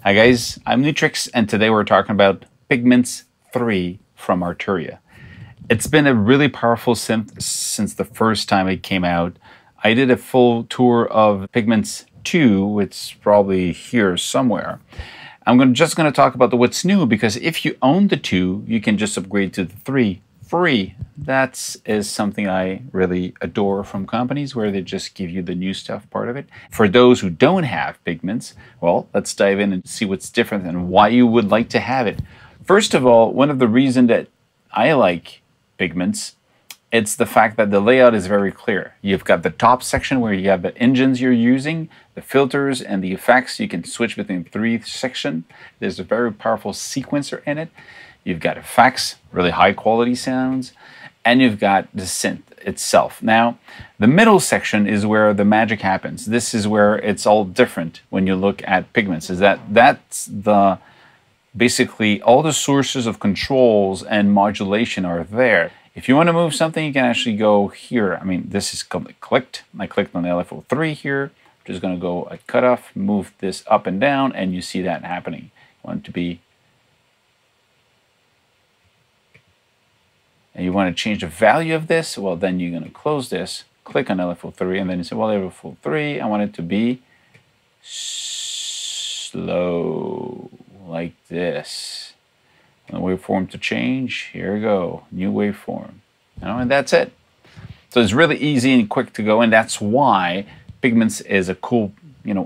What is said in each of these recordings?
Hi guys, I'm Nu-Trix, and today we're talking about Pigments 3 from Arturia. It's been a really powerful synth since the first time it came out. I did a full tour of Pigments 2, which is probably here somewhere. I'm just going to talk about what's new, because if you own the 2, you can just upgrade to the 3 free. That is something I really adore from companies, where they just give you the new stuff part of it. For those who don't have Pigments, well, let's dive in and see what's different and why you would like to have it. First of all, one of the reasons that I like Pigments, it's the fact that the layout is very clear. You've got the top section where you have the engines you're using, the filters and the effects. You can switch between 3 sections. There's a very powerful sequencer in it. You've got effects, really high quality sounds, and you've got the synth itself. Now, the middle section is where the magic happens. This is where it's all different when you look at Pigments, is that's the basically all the sources of controls and modulation are there. If you want to move something, you can actually go here. I mean, this is clicked. I clicked on the LFO3 here. I'm just going to go at cutoff, move this up and down, and you see that happening. You want it to be, and you want to change the value of this, well, then you're going to close this, click on LFO3, and then you say, well, LFO3, I want it to be slow, like this. And the waveform to change, here we go, new waveform. And that's it. So it's really easy and quick to go, and that's why Pigments is a cool,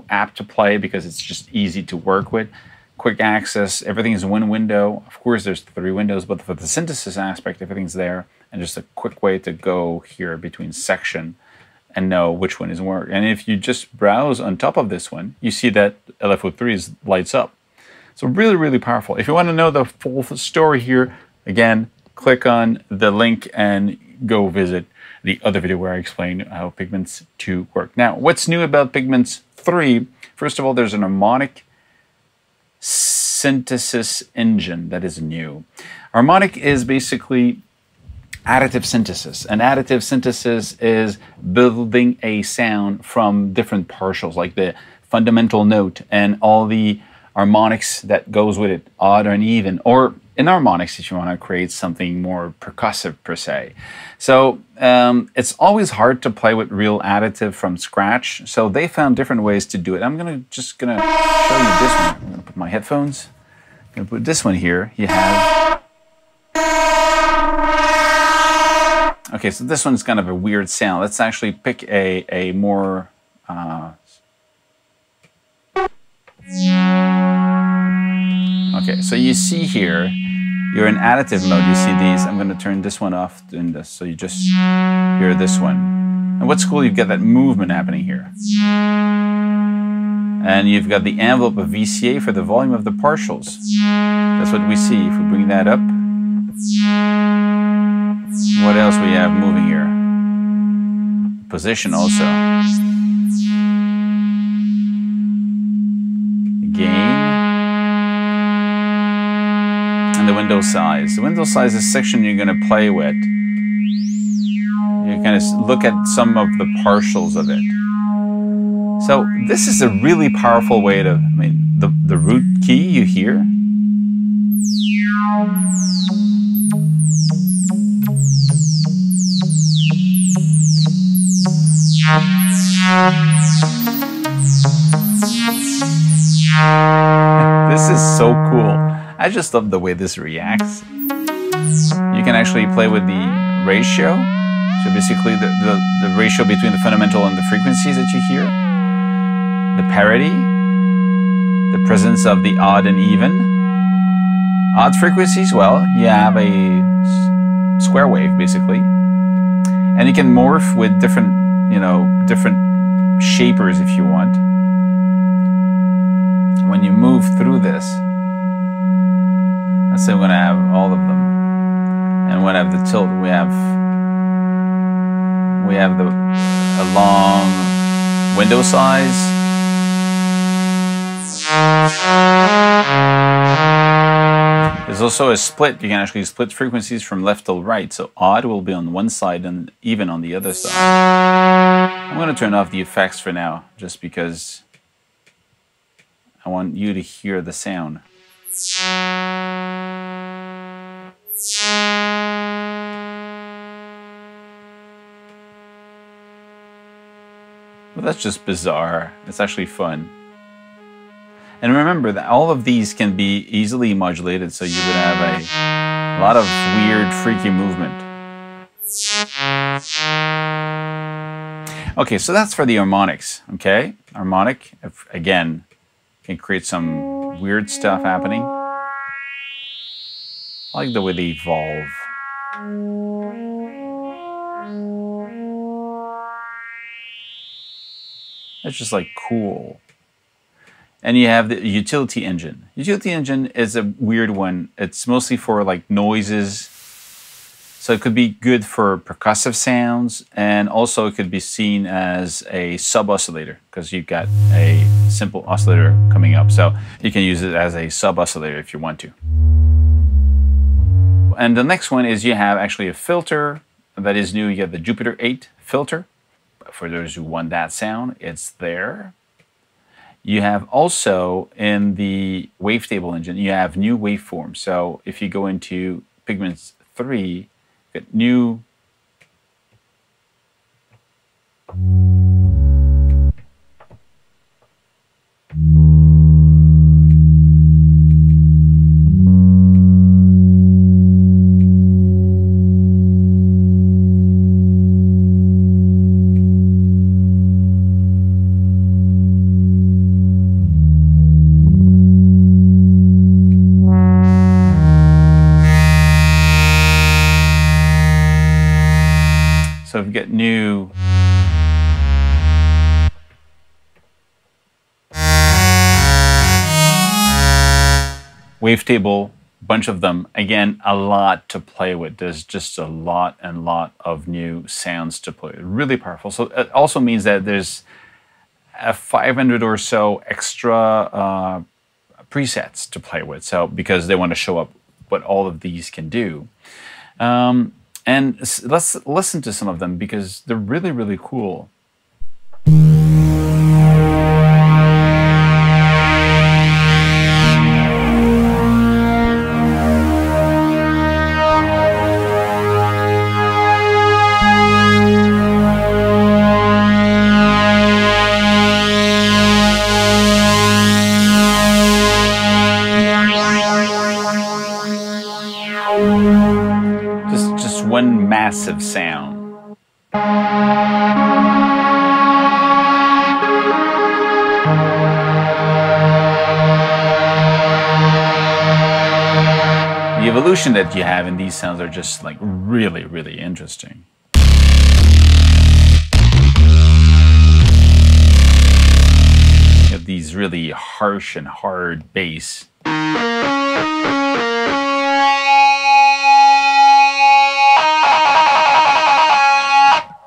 app to play, because it's just easy to work with. Quick access, everything is in one window. Of course, there's 3 windows, but for the synthesis aspect, everything's there, and just a quick way to go here between section and know which one is work. And if you just browse on top of this one, you see that LFO3 lights up. So really, really powerful. If you want to know the full story here, again, click on the link and go visit the other video where I explain how Pigments 2 work. Now, what's new about Pigments 3? First of all, there's an harmonic synthesis engine that is new. Harmonic is basically additive synthesis. And additive synthesis is building a sound from different partials, like the fundamental note and all the harmonics that goes with it, odd and even, or in harmonics if you want to create something more percussive per se. So it's always hard to play with real additive from scratch, so they found different ways to do it. I'm just gonna show you this one. I'm gonna put my headphones, I'm gonna put this one here. You have, okay, so this one's kind of a weird sound. Let's actually pick a more okay, so you see here, you're in additive mode, you see these. I'm going to turn this one off in this, so you just hear this one. And what's cool, you've got that movement happening here. And you've got the envelope of VCA for the volume of the partials. That's what we see. If we bring that up, what else we have moving here? Position also. Gain. And the window size. The window size is a section you're going to play with. You kind of look at some of the partials of it. So this is a really powerful way to, the root key you hear. This is so cool. I just love the way this reacts. You can actually play with the ratio. So basically the ratio between the fundamental and the frequencies that you hear. The parity. The presence of the odd and even. Odd frequencies, well, you have a square wave basically. And you can morph with different, different shapers if you want. When you move through this, let's say we're going to have all of them, and when I have the tilt, we have a long window size. There's also a split. You can actually split frequencies from left to right. So odd will be on one side and even on the other side. I'm going to turn off the effects for now, just because I want you to hear the sound. Well, that's just bizarre. It's actually fun. And remember that all of these can be easily modulated, so you would have a lot of weird, freaky movement. Okay, so that's for the harmonics, okay? Harmonic, again, can create some weird stuff happening. I like the way they evolve. It's just like cool. And you have the utility engine. Utility engine is a weird one. It's mostly for like noises. So it could be good for percussive sounds, and also it could be seen as a sub-oscillator because you've got a simple oscillator coming up. So you can use it as a sub-oscillator if you want to. And the next one is you have actually a filter that is new. You get the Jupiter 8 filter. For those who want that sound, it's there. You have also in the WaveTable engine, you have new waveforms. So if you go into Pigments 3, get new. So if you get new, WaveTable, bunch of them. Again, a lot to play with. There's just a lot and lot of new sounds to play with. Really powerful. So it also means that there's a 500 or so extra presets to play with. So because they want to show up what all of these can do. And let's listen to some of them because they're really, really cool. One massive sound. The evolution that you have in these sounds are just like really, really interesting. You have these really harsh and hard bass.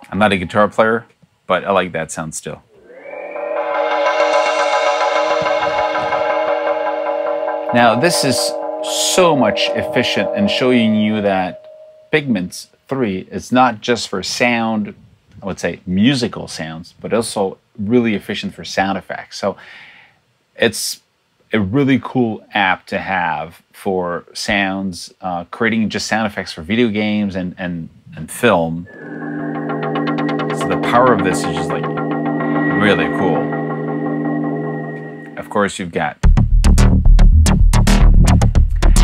I'm not a guitar player, but I like that sound still. Now, this is so much efficient in showing you that Pigments 3 is not just for sound, I would say musical sounds, but also really efficient for sound effects. So it's a really cool app to have for sounds, creating just sound effects for video games and film. So the power of this is just like really cool. Of course, you've got.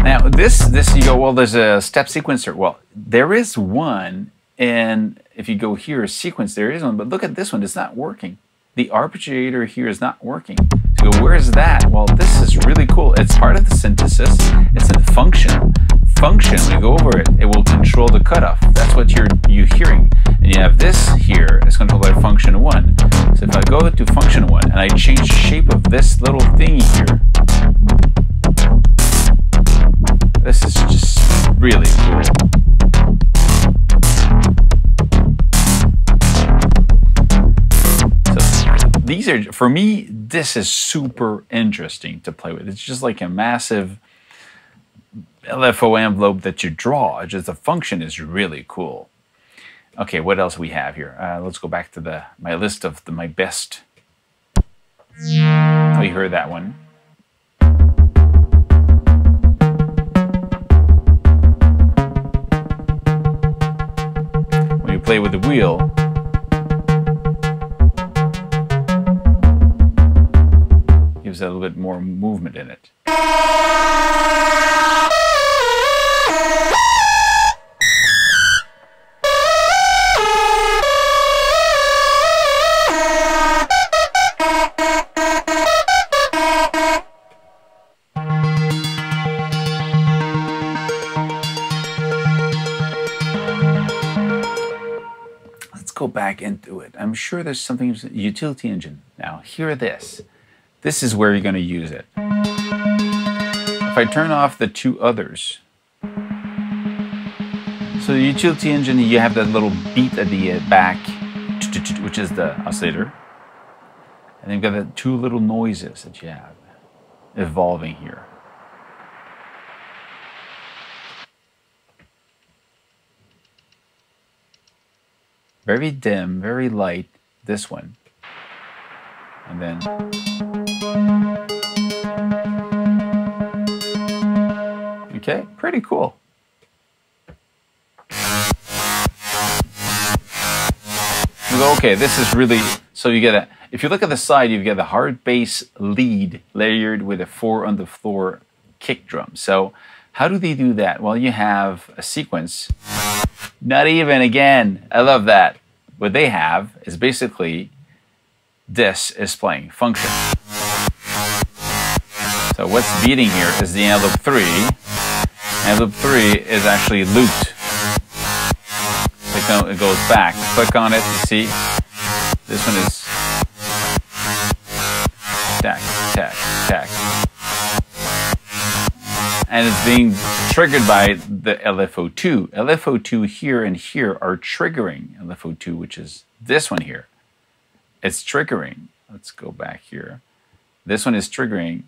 Now this you go, well, there's a step sequencer. Well, there is one, and if you go here, sequence, there is one, but look at this one, it's not working. The arpeggiator here is not working. So you go, where is that? Well, this is really cool. It's part of the synthesis. It's a function. Function, when you go over it, it will control the cutoff. That's what you're hearing. And you have this here, it's controlled by function 1. So if I go to function 1 and I change the shape of this little thingy here, this is just really cool. So these are, for me, this is super interesting to play with. It's just like a massive LFO envelope that you draw. Just the function is really cool. Okay, what else we have here? Let's go back to my list of my best. Oh, you heard that one. play with the wheel, gives a little bit more movement in it. Go back into it. I'm sure there's something, utility engine. Now, hear this. This is where you're going to use it. If I turn off the two others, so the utility engine, you have that little beat at the back, which is the oscillator. And then you've got the two little noises that you have evolving here. Very dim, very light, this one. And then... Okay, pretty cool. Okay, this is really... So you get a... If you look at the side, you get the hard bass lead layered with a 4 on the floor kick drum. So how do they do that? Well, you have a sequence. Not even, again, I love that. What they have is basically this is playing function. So what's beating here is the loop 3, and loop 3 is actually looped. It goes back. Click on it, you see, this one is tack, tack, tack. And it's being triggered by the LFO2. LFO2 here and here are triggering LFO2, which is this one here. It's triggering. Let's go back here. This one is triggering.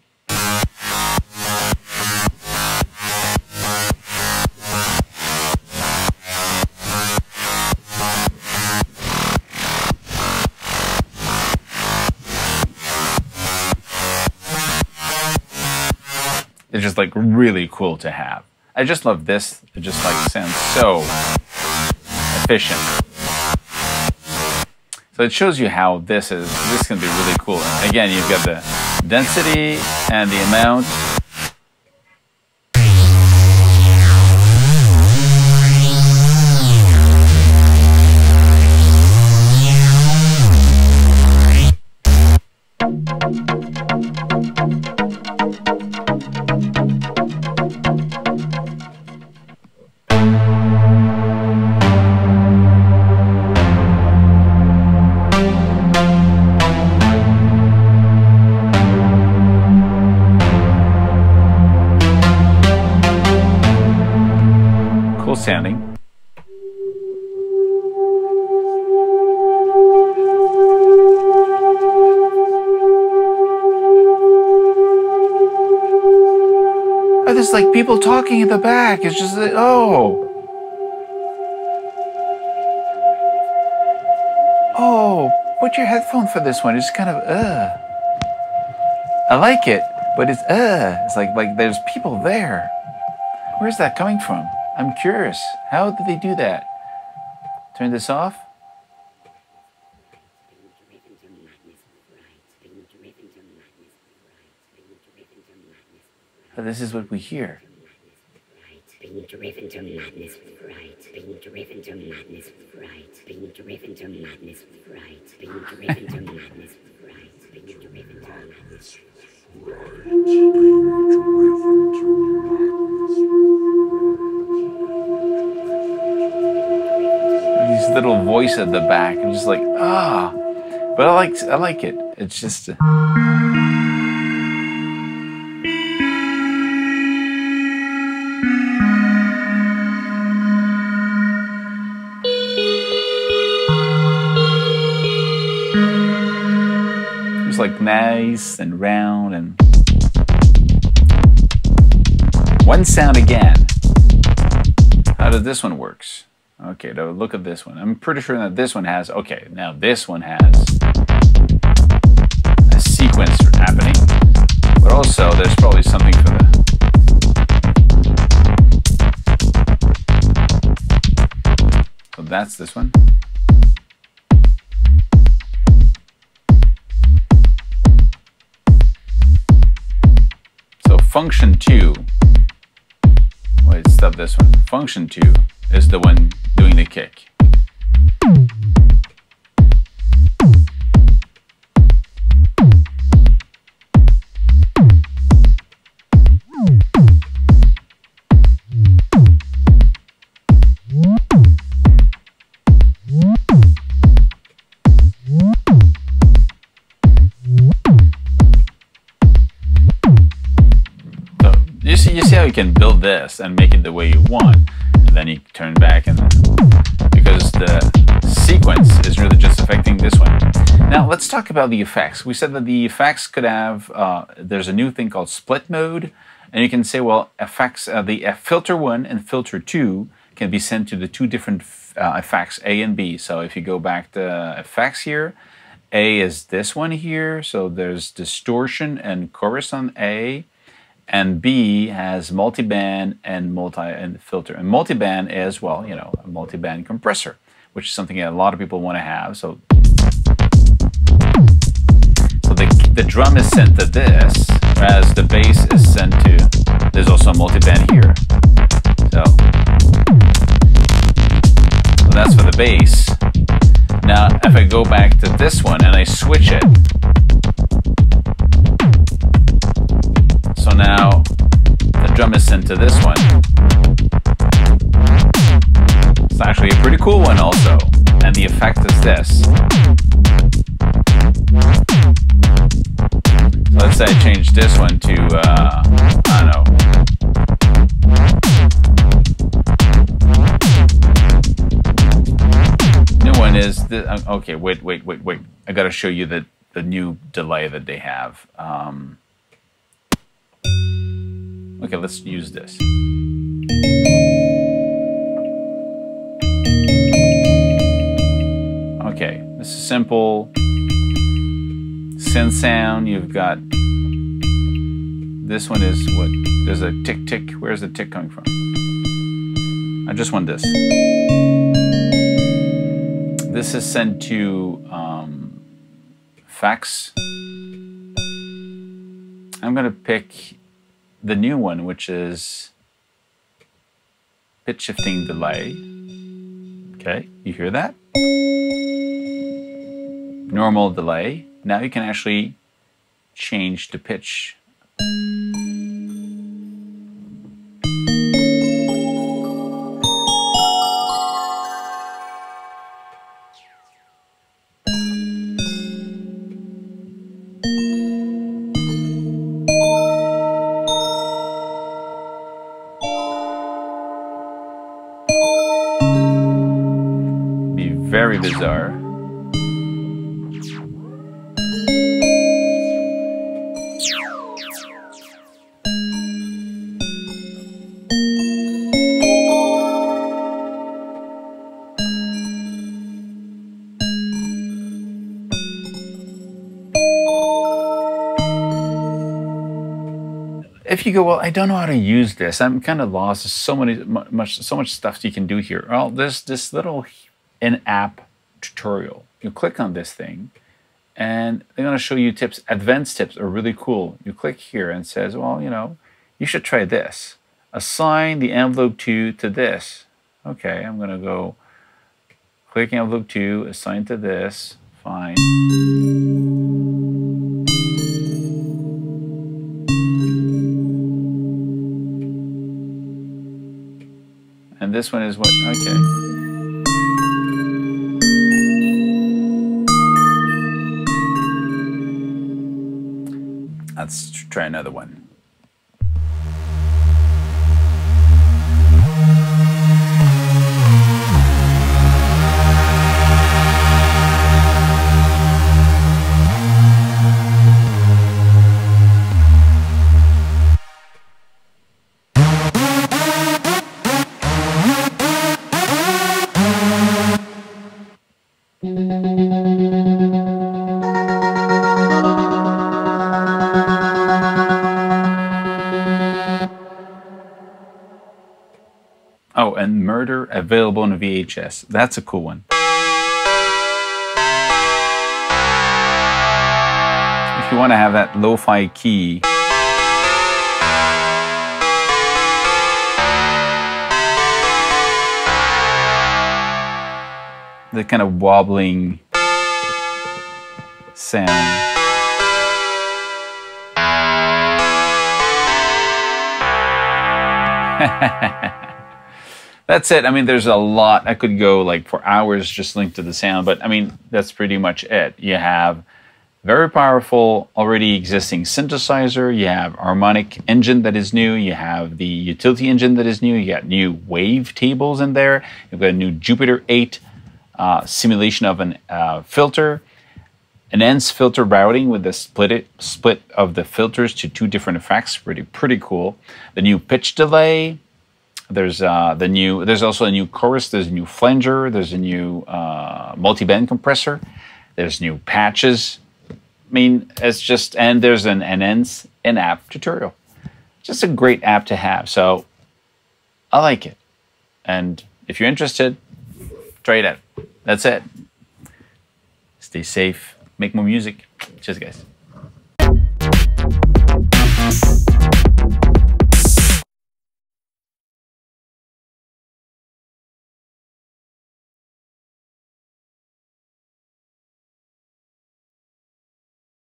It's just like really cool to have. I just love this. It just like sounds so efficient. So it shows you how this can be really cool. And again, you've got the density and the amount. Sounding. Oh, there's like people talking in the back. It's just like, oh, put your headphone for this one. It's kind of I like it, but it's It's like there's people there. Where's that coming from? I'm curious. How did they do that? Turn this off? So this is what we hear. These little voice at the back, I'm just like, but I like it. It's just it's like nice and round and one sound again. How does this one works? Okay, now look at this one. I'm pretty sure that this one has, okay, now this one has a sequence happening, but also there's probably something for the... So that's this one. function 2, wait, stop this one. Function 2 is the one doing the kick. You see how you can build this and make it the way you want, and then you turn back, and because the sequence is really just affecting this one. Now let's talk about the effects. We said that the effects could have, there's a new thing called split mode, and you can say, well, effects, the filter 1 and filter 2 can be sent to the two different effects, A and B. So if you go back to effects here, A is this one here, so there's distortion and chorus on A. And B has multiband and filter. And multiband is, well, you know, a multiband compressor, which is something that a lot of people want to have. So the drum is sent to this, whereas the bass is sent to, there's also a multiband here. So that's for the bass. Now, if I go back to this one and I switch it, so now the drum is sent to this one. It's actually a pretty cool one also. And the effect is this. So let's say I change this one to, I don't know. New one is, okay, wait. I gotta show you the new delay that they have. Okay, let's use this. Okay, this is simple. Synth sound, you've got, this one is what? There's a tick tick. Where's the tick coming from? I just want this. This is sent to fax. I'm gonna pick the new one, which is pitch shifting delay. Okay, you hear that? Normal delay. Now you can actually change the pitch. Very bizarre. If you go, well, I don't know how to use this, I'm kind of lost. There's so much stuff you can do here. Well, there's this little in-app tutorial. You click on this thing and they're going to show you tips. Advanced tips are really cool. You click here and it says, well, you know, you should try this. Assign the envelope 2 to this. Okay, I'm going to go click envelope 2, assign to this. Fine. And this one is what? Okay. Let's try another one. Oh, and Murder available on VHS. That's a cool one. If you want to have that lo-fi key, the kind of wobbling sound. That's it. I mean, there's a lot. I could go like for hours just linked to the sound, but I mean, that's pretty much it. You have very powerful, already existing synthesizer. You have harmonic engine that is new. You have the utility engine that is new. You got new wavetables in there. You've got a new Jupiter 8 simulation of an filter. Enhanced filter routing with the split of the filters to 2 different effects. Pretty cool. The new pitch delay. There's also a new chorus. There's a new flanger. There's a new multi-band compressor. There's new patches. I mean, it's just, and there's an enhance in-app tutorial. Just a great app to have. So I like it. And if you're interested, try it out. That's it. Stay safe. Make more music. Cheers, guys.